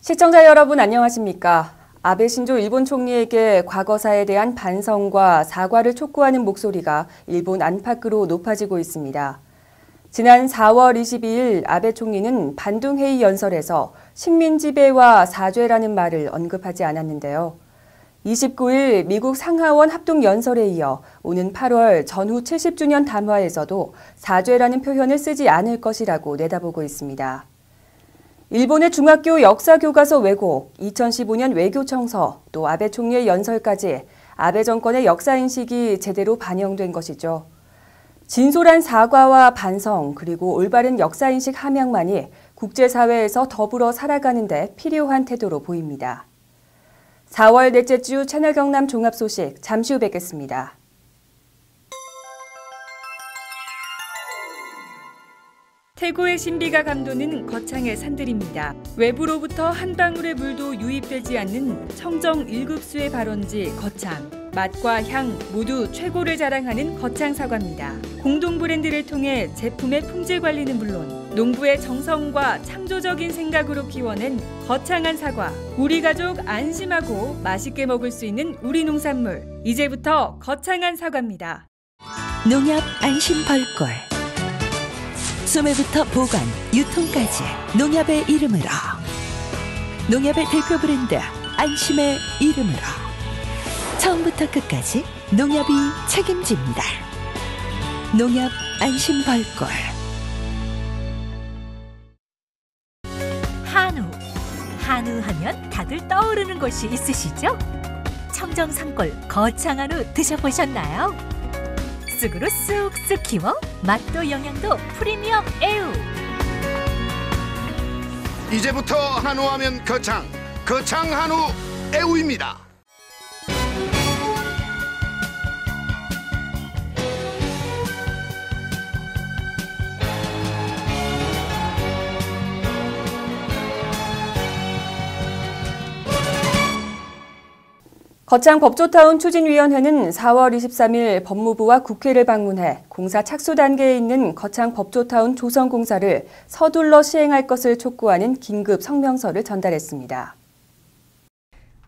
시청자 여러분 안녕하십니까? 아베 신조 일본 총리에게 과거사에 대한 반성과 사과를 촉구하는 목소리가 일본 안팎으로 높아지고 있습니다. 지난 4월 22일 아베 총리는 반둥회의 연설에서 식민지배와 사죄라는 말을 언급하지 않았는데요. 29일 미국 상하원 합동연설에 이어 오는 8월 전후 70주년 담화에서도 사죄라는 표현을 쓰지 않을 것이라고 내다보고 있습니다. 일본의 중학교 역사교과서 왜곡, 2015년 외교청서, 또 아베 총리의 연설까지 아베 정권의 역사인식이 제대로 반영된 것이죠. 진솔한 사과와 반성, 그리고 올바른 역사인식 함양만이 국제사회에서 더불어 살아가는 데 필요한 태도로 보입니다. 4월 넷째 주 채널 경남 종합 소식 잠시 후 뵙겠습니다. 태고의 신비가 감도는 거창의 산들입니다. 외부로부터 한 방울의 물도 유입되지 않는 청정 1급수의 발원지 거창. 맛과 향 모두 최고를 자랑하는 거창 사과입니다. 공동 브랜드를 통해 제품의 품질 관리는 물론 농부의 정성과 창조적인 생각으로 키워낸 거창한 사과. 우리 가족 안심하고 맛있게 먹을 수 있는 우리 농산물. 이제부터 거창한 사과입니다. 농협 안심 벌꿀. 소매부터 보관, 유통까지 농협의 이름으로. 농협의 대표 브랜드 안심의 이름으로. 처음부터 끝까지 농협이 책임집니다. 농협 안심 벌꿀. 한우 하면 다들 떠오르는 곳이 있으시죠? 청정 산골 거창 한우 드셔보셨나요? 쑥으로 쑥쑥 키워 맛도 영양도 프리미엄 애우. 이제부터 한우하면 거창 한우 애우입니다. 거창 법조타운 추진위원회는 4월 23일 법무부와 국회를 방문해 공사 착수 단계에 있는 거창 법조타운 조성공사를 서둘러 시행할 것을 촉구하는 긴급 성명서를 전달했습니다.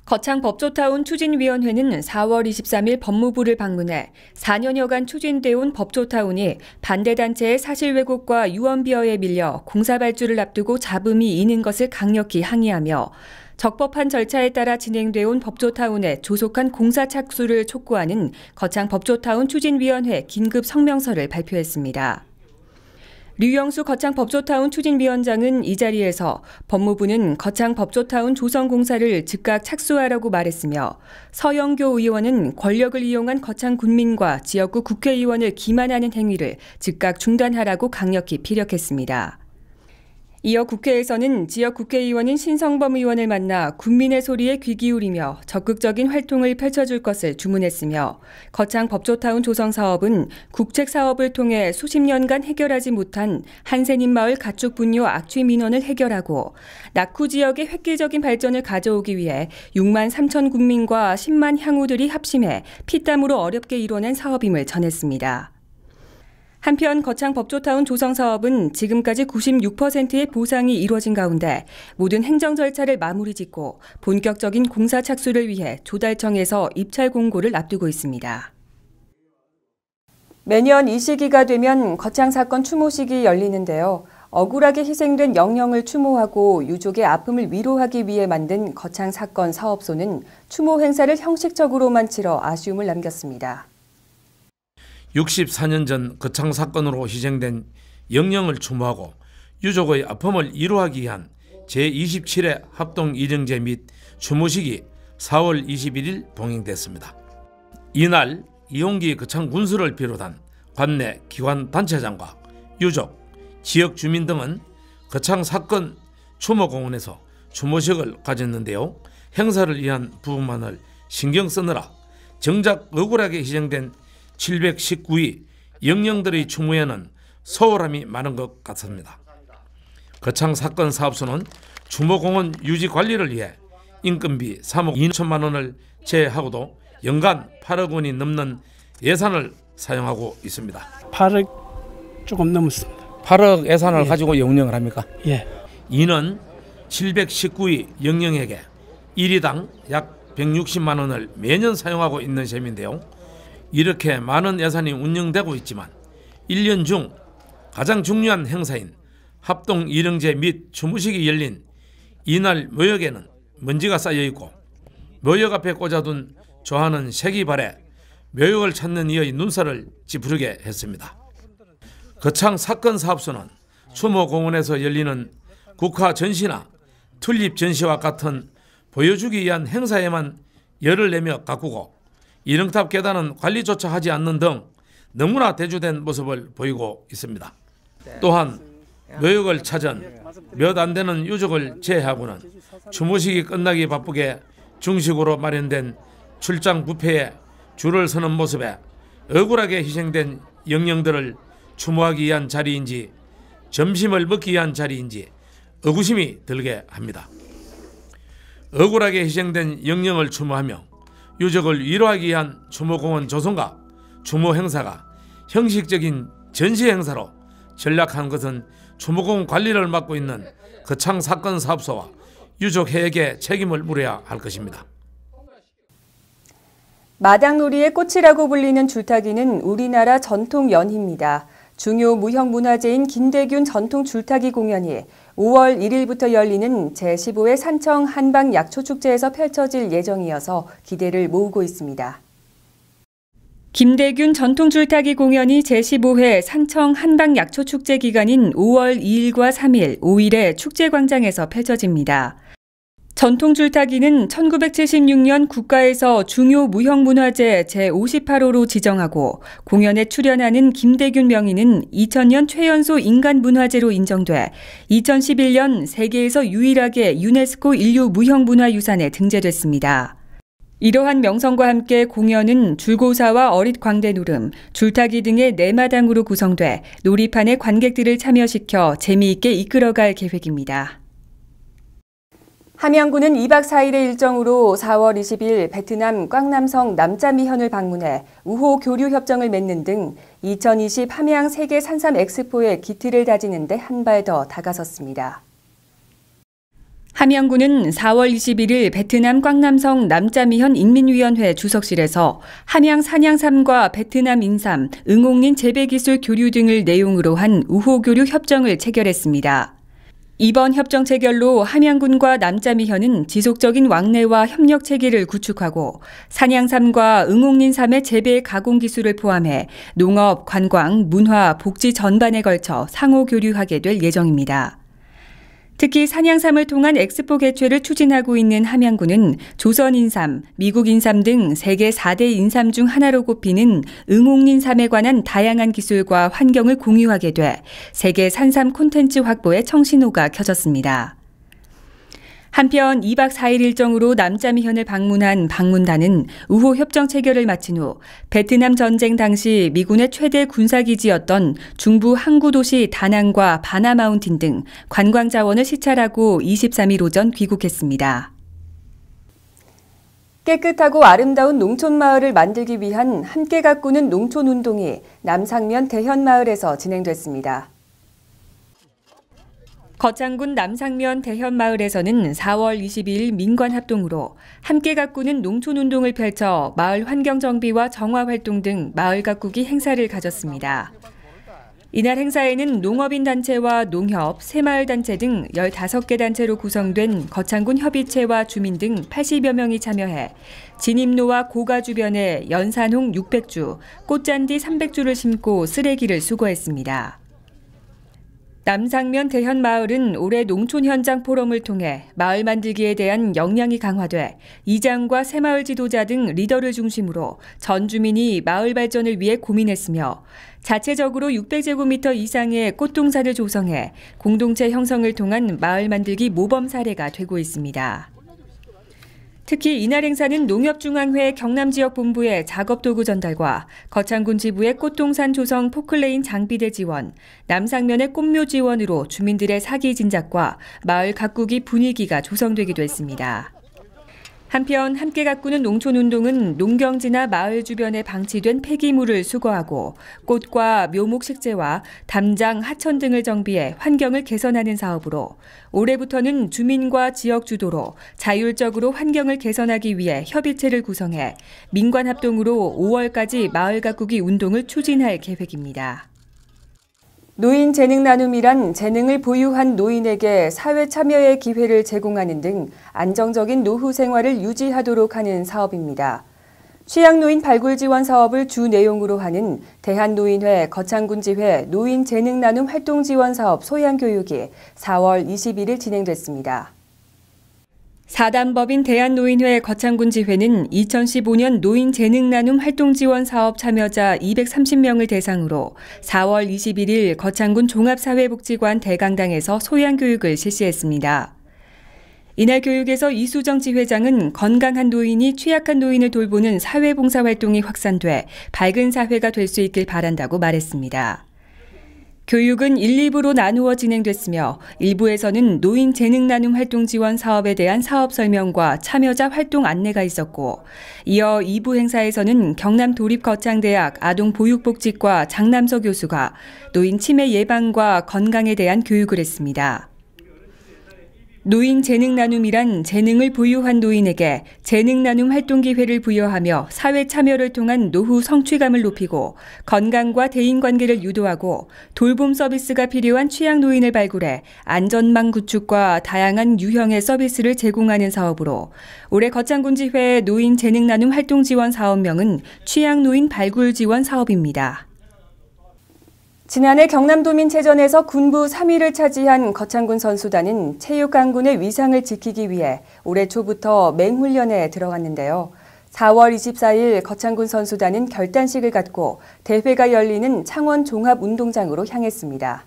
거창 법조타운 추진위원회는 4월 23일 법무부를 방문해 4년여간 추진돼 온 법조타운이 반대단체의 사실 왜곡과 유언비어에 밀려 공사 발주를 앞두고 잡음이 이는 것을 강력히 항의하며 적법한 절차에 따라 진행돼 온 법조타운의 조속한 공사 착수를 촉구하는 거창 법조타운 추진위원회 긴급 성명서를 발표했습니다. 류영수 거창 법조타운 추진위원장은 이 자리에서 법무부는 거창 법조타운 조성공사를 즉각 착수하라고 말했으며 서영교 의원은 권력을 이용한 거창 군민과 지역구 국회의원을 기만하는 행위를 즉각 중단하라고 강력히 피력했습니다. 이어 국회에서는 지역 국회의원인 신성범 의원을 만나 국민의 소리에 귀 기울이며 적극적인 활동을 펼쳐줄 것을 주문했으며 거창 법조타운 조성 사업은 국책 사업을 통해 수십 년간 해결하지 못한 한센인 마을 가축 분뇨 악취 민원을 해결하고 낙후 지역의 획기적인 발전을 가져오기 위해 6만 3천 국민과 10만 향후들이 합심해 피땀으로 어렵게 이뤄낸 사업임을 전했습니다. 한편 거창 법조타운 조성 사업은 지금까지 96%의 보상이 이루어진 가운데 모든 행정 절차를 마무리 짓고 본격적인 공사 착수를 위해 조달청에서 입찰 공고를 앞두고 있습니다. 매년 이 시기가 되면 거창 사건 추모식이 열리는데요. 억울하게 희생된 영령을 추모하고 유족의 아픔을 위로하기 위해 만든 거창 사건 사업소는 추모 행사를 형식적으로만 치러 아쉬움을 남겼습니다. 64년 전 거창 사건으로 희생된 영령을 추모하고 유족의 아픔을 위로하기 위한 제27회 합동이정제 및 추모식이 4월 21일 동행됐습니다. 이날 이용기 거창 군수를 비롯한 관내 기관 단체장과 유족, 지역 주민 등은 거창 사건 추모공원에서 추모식을 가졌는데요. 행사를 위한 부분만을 신경 쓰느라 정작 억울하게 희생된 719위 영령들의 추모에는 소홀함이 많은 것 같습니다. 거창 사건 사업소는 추모공원 유지 관리를 위해 인건비 3억 2천만 원을 제외하고도 연간 8억 원이 넘는 예산을 사용하고 있습니다. 8억 조금 넘었습니다. 8억 예산을 가지고 영령을 합니까? 예. 이는 719위 영령에게 1위당 약 160만 원을 매년 사용하고 있는 셈인데요. 이렇게 많은 예산이 운영되고 있지만 1년 중 가장 중요한 행사인 합동 일영제 및 추모식이 열린 이날 묘역에는 먼지가 쌓여 있고 묘역 앞에 꽂아둔 좋아하는 색이 발에 묘역을 찾는 이의 눈살을 찌푸리게 했습니다. 거창 사건 사업소는 추모공원에서 열리는 국화 전시나 튤립 전시와 같은 보여주기 위한 행사에만 열을 내며 가꾸고 이릉탑 계단은 관리조차 하지 않는 등 너무나 대조된 모습을 보이고 있습니다. 또한 묘역을 찾은 몇 안 되는 유족을 제외하고는 추모식이 끝나기 바쁘게 중식으로 마련된 출장 뷔페에 줄을 서는 모습에 억울하게 희생된 영령들을 추모하기 위한 자리인지 점심을 먹기 위한 자리인지 의구심이 들게 합니다. 억울하게 희생된 영령을 추모하며 유족을 위로하기 위한 추모공원 조성과 추모 행사가 형식적인 전시 행사로 전락한 것은 추모공원 관리를 맡고 있는 거창 사건 사업소와 유족회에게 책임을 물어야 할 것입니다. 마당놀이의 꽃이라고 불리는 줄타기는 우리나라 전통 연희입니다. 중요 무형문화재인 김대균 전통 줄타기 공연이 5월 1일부터 열리는 제15회 산청 한방약초축제에서 펼쳐질 예정이어서 기대를 모으고 있습니다. 김대균 전통 줄타기 공연이 제15회 산청 한방약초축제 기간인 5월 2일과 3일, 5일에 축제광장에서 펼쳐집니다. 전통 줄타기는 1976년 국가에서 중요 무형문화재 제58호로 지정하고 공연에 출연하는 김대균 명인은 2000년 최연소 인간문화재로 인정돼 2011년 세계에서 유일하게 유네스코 인류 무형문화유산에 등재됐습니다. 이러한 명성과 함께 공연은 줄고사와 어릿광대노름, 줄타기 등의 네마당으로 구성돼 놀이판에 관객들을 참여시켜 재미있게 이끌어갈 계획입니다. 함양군은 2박 4일의 일정으로 4월 20일 베트남 꽝남성 남짜미현을 방문해 우호 교류 협정을 맺는 등 2020 함양 세계 산삼 엑스포의 기틀을 다지는 데 한 발 더 다가섰습니다. 함양군은 4월 21일 베트남 꽝남성 남짜미현 인민위원회 주석실에서 함양 산양삼과 베트남 인삼, 응옥린 재배기술 교류 등을 내용으로 한 우호 교류 협정을 체결했습니다. 이번 협정 체결로 함양군과 남짜미현은 지속적인 왕래와 협력 체계를 구축하고 산양삼과 응옥린삼의 재배 가공 기술을 포함해 농업, 관광, 문화, 복지 전반에 걸쳐 상호 교류하게 될 예정입니다. 특히 산양삼을 통한 엑스포 개최를 추진하고 있는 함양군은 조선인삼, 미국인삼 등 세계 4대 인삼 중 하나로 꼽히는 응옥린삼에 관한 다양한 기술과 환경을 공유하게 돼 세계 산삼 콘텐츠 확보에 청신호가 켜졌습니다. 한편 2박 4일 일정으로 남짜미현을 방문한 방문단은 우호 협정 체결을 마친 후 베트남 전쟁 당시 미군의 최대 군사기지였던 중부 항구도시 다낭과 바나마운틴 등 관광 자원을 시찰하고 23일 오전 귀국했습니다. 깨끗하고 아름다운 농촌마을을 만들기 위한 함께 가꾸는 농촌운동이 남상면 대현마을에서 진행됐습니다. 거창군 남상면 대현마을에서는 4월 22일 민관합동으로 함께 가꾸는 농촌운동을 펼쳐 마을 환경정비와 정화활동 등 마을 가꾸기 행사를 가졌습니다. 이날 행사에는 농업인 단체와 농협, 새마을단체 등 15개 단체로 구성된 거창군 협의체와 주민 등 80여 명이 참여해 진입로와 고가 주변에 연산홍 600주, 꽃잔디 300주를 심고 쓰레기를 수거했습니다. 남상면 대현마을은 올해 농촌 현장 포럼을 통해 마을 만들기에 대한 역량이 강화돼 이장과 새마을 지도자 등 리더를 중심으로 전 주민이 마을 발전을 위해 고민했으며 자체적으로 600제곱미터 이상의 꽃동산을 조성해 공동체 형성을 통한 마을 만들기 모범 사례가 되고 있습니다. 특히 이날 행사는 농협중앙회 경남지역본부의 작업도구 전달과 거창군 지부의 꽃동산 조성 포클레인 장비대 지원, 남상면의 꽃묘 지원으로 주민들의 사기 진작과 마을 가꾸기 분위기가 조성되기도 했습니다. 한편 함께 가꾸는 농촌운동은 농경지나 마을 주변에 방치된 폐기물을 수거하고 꽃과 묘목 식재와 담장, 하천 등을 정비해 환경을 개선하는 사업으로 올해부터는 주민과 지역 주도로 자율적으로 환경을 개선하기 위해 협의체를 구성해 민관 합동으로 5월까지 마을 가꾸기 운동을 추진할 계획입니다. 노인 재능 나눔이란 재능을 보유한 노인에게 사회 참여의 기회를 제공하는 등 안정적인 노후 생활을 유지하도록 하는 사업입니다. 취약노인 발굴 지원 사업을 주 내용으로 하는 대한노인회 거창군지회 노인 재능 나눔 활동 지원 사업 소양교육이 4월 21일 진행됐습니다. 사단법인 대한노인회 거창군지회는 2015년 노인 재능 나눔 활동 지원 사업 참여자 230명을 대상으로 4월 21일 거창군 종합사회복지관 대강당에서 소양교육을 실시했습니다. 이날 교육에서 이수정 지회장은 건강한 노인이 취약한 노인을 돌보는 사회봉사활동이 확산돼 밝은 사회가 될 수 있길 바란다고 말했습니다. 교육은 1, 2부로 나누어 진행됐으며 1부에서는 노인 재능 나눔 활동 지원 사업에 대한 사업 설명과 참여자 활동 안내가 있었고 이어 2부 행사에서는 경남도립거창대학 아동보육복지과 장남서 교수가 노인 치매 예방과 건강에 대한 교육을 했습니다. 노인 재능 나눔이란 재능을 보유한 노인에게 재능 나눔 활동 기회를 부여하며 사회 참여를 통한 노후 성취감을 높이고 건강과 대인관계를 유도하고 돌봄 서비스가 필요한 취약 노인을 발굴해 안전망 구축과 다양한 유형의 서비스를 제공하는 사업으로 올해 거창군지회 노인 재능 나눔 활동 지원 사업명은 취약 노인 발굴 지원 사업입니다. 지난해 경남도민체전에서 군부 3위를 차지한 거창군 선수단은 체육강군의 위상을 지키기 위해 올해 초부터 맹훈련에 들어갔는데요. 4월 24일 거창군 선수단은 결단식을 갖고 대회가 열리는 창원 종합운동장으로 향했습니다.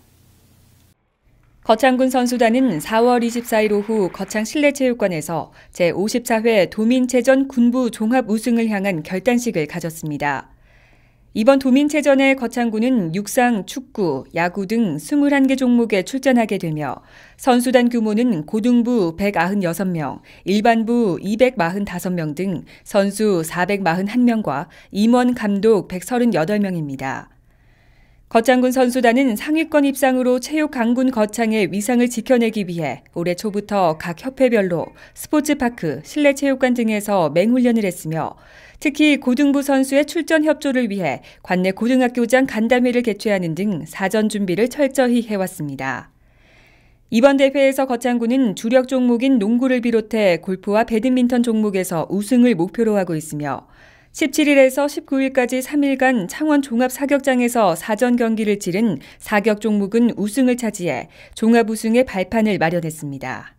거창군 선수단은 4월 24일 오후 거창 실내체육관에서 제54회 도민체전 군부 종합 우승을 향한 결단식을 가졌습니다. 이번 도민체전에 거창군은 육상, 축구, 야구 등 21개 종목에 출전하게 되며 선수단 규모는 고등부 196명, 일반부 245명 등 선수 441명과 임원 감독 138명입니다. 거창군 선수단은 상위권 입상으로 체육강군 거창의 위상을 지켜내기 위해 올해 초부터 각 협회별로 스포츠파크, 실내체육관 등에서 맹훈련을 했으며 특히 고등부 선수의 출전 협조를 위해 관내 고등학교장 간담회를 개최하는 등 사전 준비를 철저히 해왔습니다. 이번 대회에서 거창군은 주력 종목인 농구를 비롯해 골프와 배드민턴 종목에서 우승을 목표로 하고 있으며 17일에서 19일까지 3일간 창원 종합사격장에서 사전 경기를 치른 사격 종목은 우승을 차지해 종합 우승의 발판을 마련했습니다.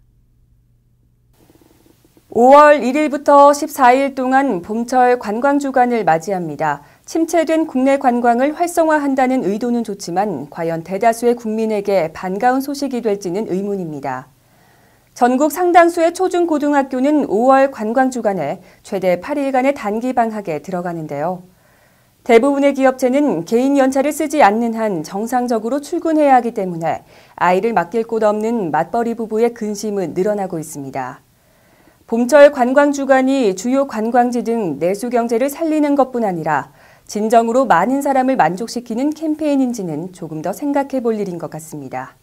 5월 1일부터 14일 동안 봄철 관광주간을 맞이합니다. 침체된 국내 관광을 활성화한다는 의도는 좋지만 과연 대다수의 국민에게 반가운 소식이 될지는 의문입니다. 전국 상당수의 초중고등학교는 5월 관광주간에 최대 8일간의 단기 방학에 들어가는데요. 대부분의 기업체는 개인 연차를 쓰지 않는 한 정상적으로 출근해야 하기 때문에 아이를 맡길 곳 없는 맞벌이 부부의 근심은 늘어나고 있습니다. 봄철 관광주간이 주요 관광지 등 내수 경제를 살리는 것뿐 아니라 진정으로 많은 사람을 만족시키는 캠페인인지는 조금 더 생각해 볼 일인 것 같습니다.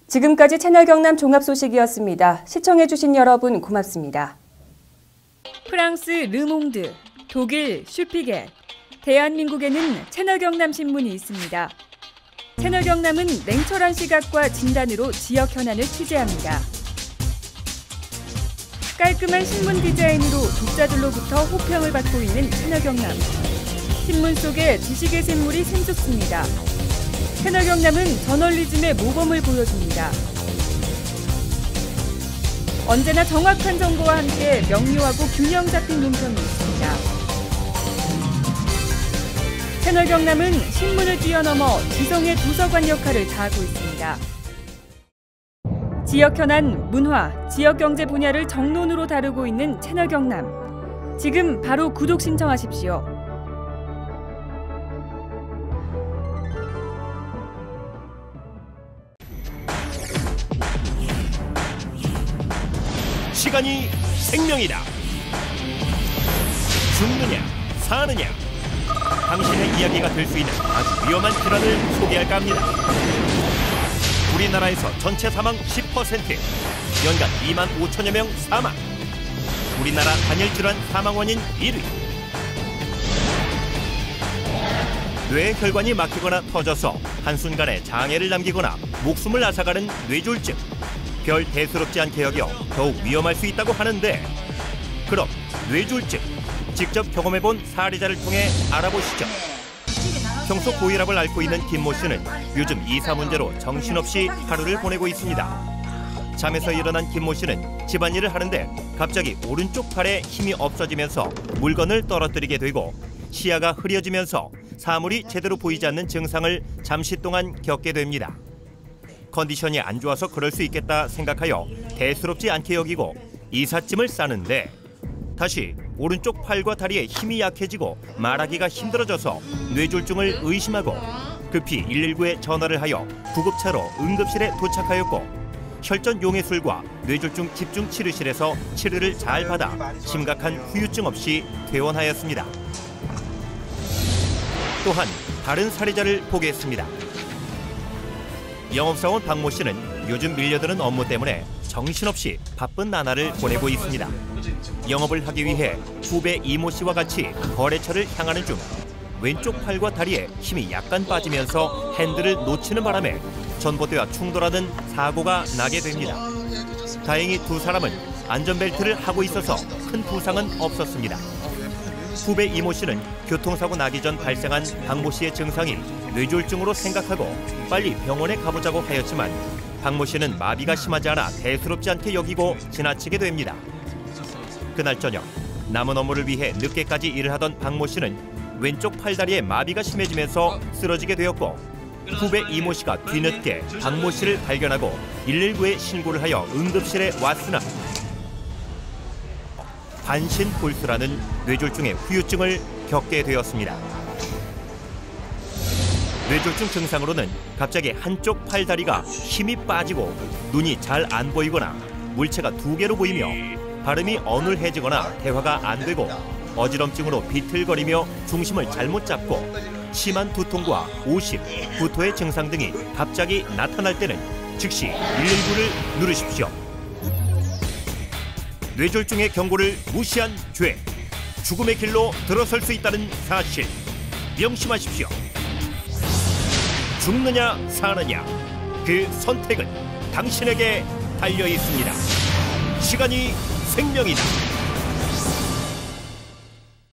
지금까지 채널 경남 종합 소식이었습니다. 시청해주신 여러분 고맙습니다. 프랑스 르몽드, 독일 슈피겔, 대한민국에는 채널 경남 신문이 있습니다. 채널 경남은 냉철한 시각과 진단으로 지역 현안을 취재합니다. 깔끔한 신문 디자인으로 독자들로부터 호평을 받고 있는 채널 경남. 신문 속에 지식의 샘물이 샘솟습니다. 채널 경남은 저널리즘의 모범을 보여줍니다. 언제나 정확한 정보와 함께 명료하고 균형 잡힌 논평이 있습니다. 채널 경남은 신문을 뛰어넘어 지성의 도서관 역할을 다하고 있습니다. 지역 현안, 문화, 지역 경제 분야를 정론으로 다루고 있는 채널 경남. 지금 바로 구독 신청하십시오. 시간이 생명이다. 죽느냐 사느냐, 당신의 이야기가 될 수 있는 아주 위험한 질환을 소개할까 합니다. 우리나라에서 전체 사망 10%, 연간 2만 5천여 명 사망. 우리나라 단일 질환 사망 원인 1위. 뇌 혈관이 막히거나 터져서 한순간에 장애를 남기거나 목숨을 앗아가는 뇌졸중. 별 대수롭지 않게 여겨 더욱 위험할 수 있다고 하는데, 그럼 뇌졸중 직접 경험해본 사례자를 통해 알아보시죠. 평소 고혈압을 앓고 있는 김모 씨는 요즘 이사 문제로 정신없이 하루를 보내고 있습니다. 잠에서 일어난 김모 씨는 집안일을 하는데 갑자기 오른쪽 팔에 힘이 없어지면서 물건을 떨어뜨리게 되고 시야가 흐려지면서 사물이 제대로 보이지 않는 증상을 잠시 동안 겪게 됩니다. 컨디션이 안 좋아서 그럴 수 있겠다 생각하여 대수롭지 않게 여기고 이삿짐을 싸는데, 다시 오른쪽 팔과 다리에 힘이 약해지고 말하기가 힘들어져서 뇌졸중을 의심하고 급히 119에 전화를 하여 구급차로 응급실에 도착하였고, 혈전 용해술과 뇌졸중 집중치료실에서 치료를 잘 받아 심각한 후유증 없이 퇴원하였습니다. 또한 다른 사례자를 보겠습니다. 영업사원 박모 씨는 요즘 밀려드는 업무 때문에 정신없이 바쁜 나날을 보내고 있습니다. 영업을 하기 위해 후배 이모 씨와 같이 거래처를 향하는 중 왼쪽 팔과 다리에 힘이 약간 빠지면서 핸들을 놓치는 바람에 전봇대와 충돌하는 사고가 나게 됩니다. 다행히 두 사람은 안전벨트를 하고 있어서 큰 부상은 없었습니다. 후배 이모 씨는 교통사고 나기 전 발생한 박모 씨의 증상이 뇌졸중으로 생각하고 빨리 병원에 가보자고 하였지만 박모 씨는 마비가 심하지 않아 대수롭지 않게 여기고 지나치게 됩니다. 그날 저녁 남은 업무를 위해 늦게까지 일을 하던 박모 씨는 왼쪽 팔다리에 마비가 심해지면서 쓰러지게 되었고, 후배 이모 씨가 뒤늦게 박모 씨를 발견하고 119에 신고를 하여 응급실에 왔으나 반신불수라는 뇌졸중의 후유증을 겪게 되었습니다. 뇌졸중 증상으로는 갑자기 한쪽 팔다리가 힘이 빠지고 눈이 잘 안 보이거나 물체가 2개로 보이며 발음이 어눌해지거나 대화가 안 되고 어지럼증으로 비틀거리며 중심을 잘못 잡고 심한 두통과 오십, 구토의 증상 등이 갑자기 나타날 때는 즉시 119를 누르십시오. 뇌졸중의 경고를 무시한 죄, 죽음의 길로 들어설 수 있다는 사실 명심하십시오. 죽느냐 사느냐, 그 선택은 당신에게 달려 있습니다. 시간이 생명이다.